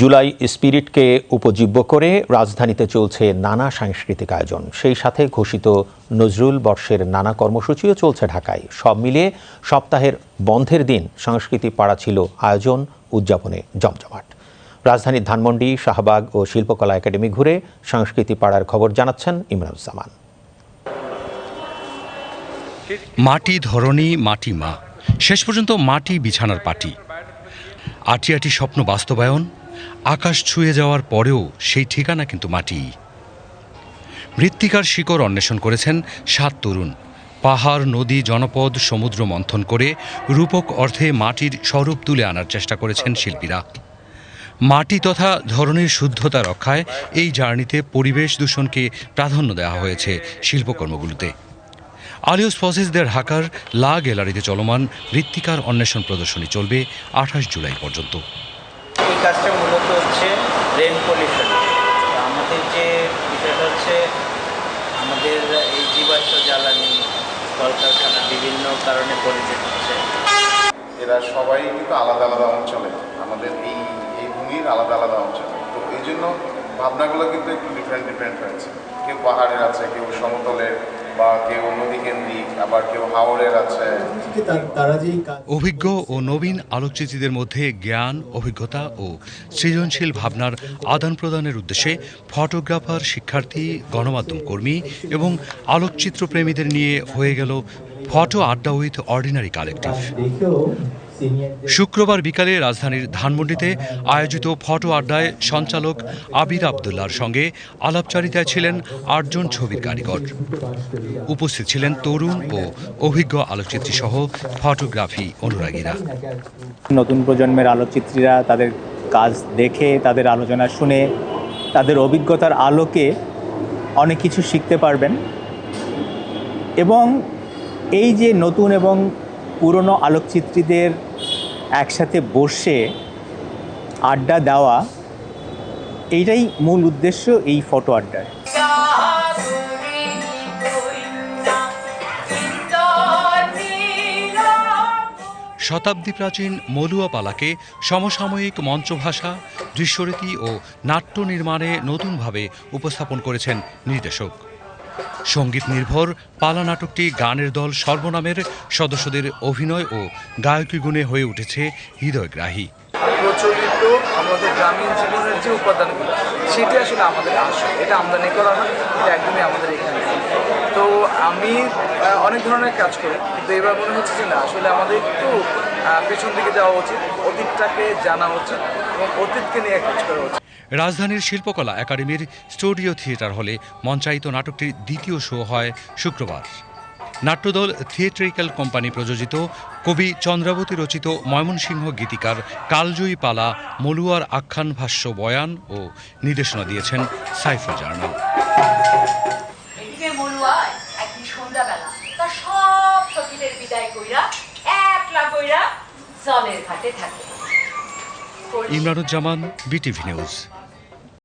জুলাই স্পিরিটকে উপজীব্য করে রাজধানীতে চলছে নানা সাংস্কৃতিক আয়োজন, সেই সাথে ঘোষিত নজরুল বর্ষের নানা কর্মসূচিও চলছে ঢাকায়। সব মিলিয়ে সপ্তাহের বন্ধের দিন সংস্কৃতি পাড়া ছিল আয়োজন উদযাপনে জমজমাট। রাজধানীর ধানমন্ডি, শাহবাগ ও শিল্পকলা একাডেমি ঘুরে সংস্কৃতি পাড়ার খবর জানাচ্ছেন ইমরানুজ্জামান। মাটি ধরনী, মাটি মা, শেষ পর্যন্ত মাটি বিছানার পাটি। আটি আটি স্বপ্ন বাস্তবায়ন, আকাশ ছুঁয়ে যাওয়ার পরেও সেই ঠিকানা কিন্তু মাটি। মৃত্তিকার শিকড় অন্বেষণ করেছেন ৭ তরুণ। পাহাড়, নদী, জনপদ, সমুদ্র মন্থন করে রূপক অর্থে মাটির স্বরূপ তুলে আনার চেষ্টা করেছেন শিল্পীরা। মাটি তথা ধরনের শুদ্ধতা রক্ষায় এই জার্নিতে পরিবেশ দূষণকে প্রাধান্য দেওয়া হয়েছে শিল্পকর্মগুলোতে। আলিউস ফসেসদের ঢাকার লা গ্যালারিতে চলমান মৃত্তিকার অন্বেষণ প্রদর্শনী চলবে ২৮ জুলাই পর্যন্ত। এই কাজটা মূলত হচ্ছে রেন পলিউশন। আমাদের যে বিষয়টা হচ্ছে, আমাদের এই জীবাশ্ম জ্বালানি, কলকারখানা বিভিন্ন কারণে পলিউশন হচ্ছে। এরা সবাই কিন্তু আলাদা আলাদা অঞ্চলে, আমাদের এই ভূমির আলাদা আলাদা অঞ্চলে, তো এই জন্য ভাবনাগুলো কিন্তু একটু ডিফারেন্ট হয়েছে। কেউ পাহাড়ের আছে, কেউ সমতলের, বা কেউ নদী কেন্দ্রিক, আবার কেউ হাওরের আছে। অভিজ্ঞ ও নবীন আলোকচিত্রীদের মধ্যে জ্ঞান, অভিজ্ঞতা ও সৃজনশীল ভাবনার আদান প্রদানের উদ্দেশ্যে ফটোগ্রাফার, শিক্ষার্থী, গণমাধ্যম কর্মী এবং আলোকচিত্র প্রেমীদের নিয়ে হয়ে গেল ফটো আড্ডা উইথ অর্ডিনারি কালেকটিভ। শুক্রবার বিকালে রাজধানীর ধানমন্ডিতে আয়োজিত ফটো আড্ডায় সঞ্চালক আবির আবদুল্লাহর সঙ্গে আলাপচারিতায় ছিলেন ৮ জন ছবির কারিগর। উপস্থিত ছিলেন তরুণ ও অভিজ্ঞ আলোকচিত্রী সহ ফটোগ্রাফি অনুরাগীরা। নতুন প্রজন্মের আলোকচিত্রীরা তাদের কাজ দেখে, তাদের আলোচনা শুনে, তাদের অভিজ্ঞতার আলোকে অনেক কিছু শিখতে পারবেন। এবং এই যে নতুন এবং পুরনো আলোকচিত্রীদের একসাথে বসে আড্ডা দেওয়া, এইটাই মূল উদ্দেশ্য এই ফটো আড্ডার। শতাব্দী প্রাচীন মলুয়া পালাকে সমসাময়িক মঞ্চভাষা, দৃশ্যরীতি ও নাট্য নির্মাণে নতুনভাবে উপস্থাপন করেছেন নির্দেশক। সঙ্গীত নির্ভর পালা নাটকটি গানের দল সর্বনামের সদস্যদের অভিনয় ও গায়কী গুণে হয়ে উঠেছে হৃদয়গ্রাহী। প্রচলিত আমাদের গ্রামীণ জীবনের যে উপাদানগুলো, সেটা আসলে আমাদের আসে, এটা আমদানি করা না, এটা একদমই আমাদের এখানে। তো আমি অনেক ধরনের কাজ করি, কিন্তু এবার মনে হচ্ছে যে না, আসলে আমাদের একটু পেছন দিকে যাওয়া উচিত, অতীতটাকে জানা উচিত এবং অতীতকে নিয়ে কাজ করা উচিত। রাজধানীর শিল্পকলা একাডেমির স্টুডিও থিয়েটার হলে মঞ্চায়িত নাটকটির দ্বিতীয় শো হয় শুক্রবার। নাট্যদল থিয়েট্রিক্যাল কোম্পানি প্রযোজিত, কবি চন্দ্রাবতী রচিত ময়মনসিংহ গীতিকার কালজয়ী পালা মলুয়ার আখ্যান, ভাষ্য, বয়ান ও নির্দেশনা দিয়েছেন সাইফুল জার্নাল। Imranuzzaman, BTV news.